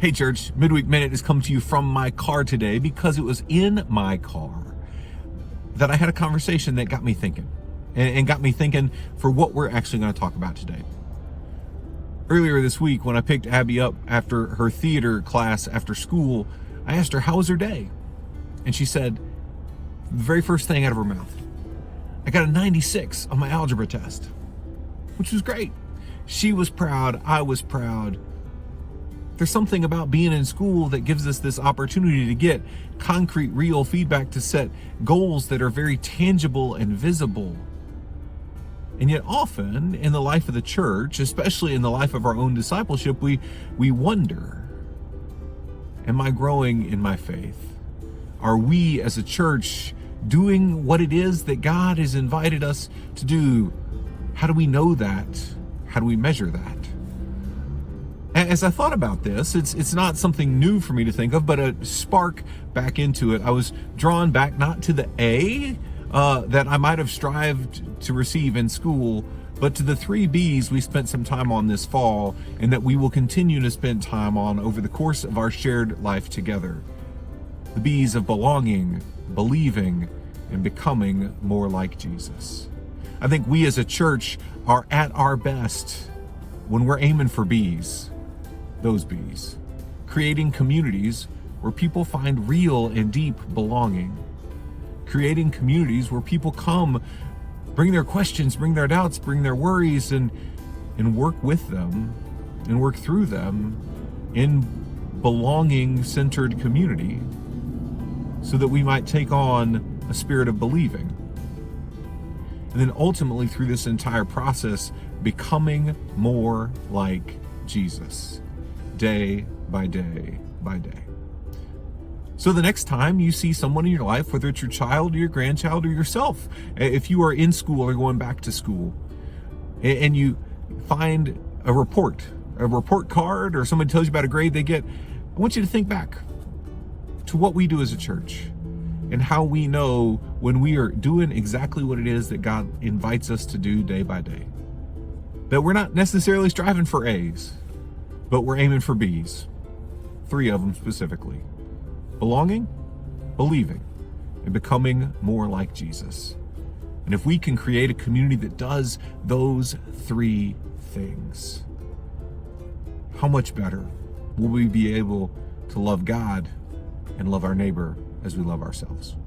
Hey church, Midweek Minute is coming to you from my car today because it was in my car that I had a conversation that got me thinking and got me thinking for what we're actually going to talk about today. Earlier this week, when I picked Abby up after her theater class after school, I asked her, how was her day? And she said, the very first thing out of her mouth, I got a 96 on my algebra test, which was great. She was proud. I was proud. There's something about being in school that gives us this opportunity to get concrete, real feedback, to set goals that are very tangible and visible. And yet often in the life of the church, especially in the life of our own discipleship, we wonder, am I growing in my faith? Are we as a church doing what it is that God has invited us to do? How do we know that? How do we measure that? As I thought about this, it's not something new for me to think of, but a spark back into it. I was drawn back not to the A that I might have strived to receive in school, but to the 3 B's we spent some time on this fall and that we will continue to spend time on over the course of our shared life together. The B's of belonging, believing, and becoming more like Jesus. I think we as a church are at our best when we're aiming for B's. Those B's, creating communities where people find real and deep belonging, creating communities where people come, bring their questions, bring their doubts, bring their worries, and work with them and work through them in belonging-centered community so that we might take on a spirit of believing. And then ultimately through this entire process, becoming more like Jesus. Day by day by day. So the next time you see someone in your life, whether it's your child or your grandchild or yourself, if you are in school or going back to school, and you find a report card, or somebody tells you about a grade they get, I want you to think back to what we do as a church and how we know when we are doing exactly what it is that God invites us to do day by day. That we're not necessarily striving for A's, but we're aiming for B's, 3 of them specifically. Belonging, believing, and becoming more like Jesus. And if we can create a community that does those 3 things, how much better will we be able to love God and love our neighbor as we love ourselves?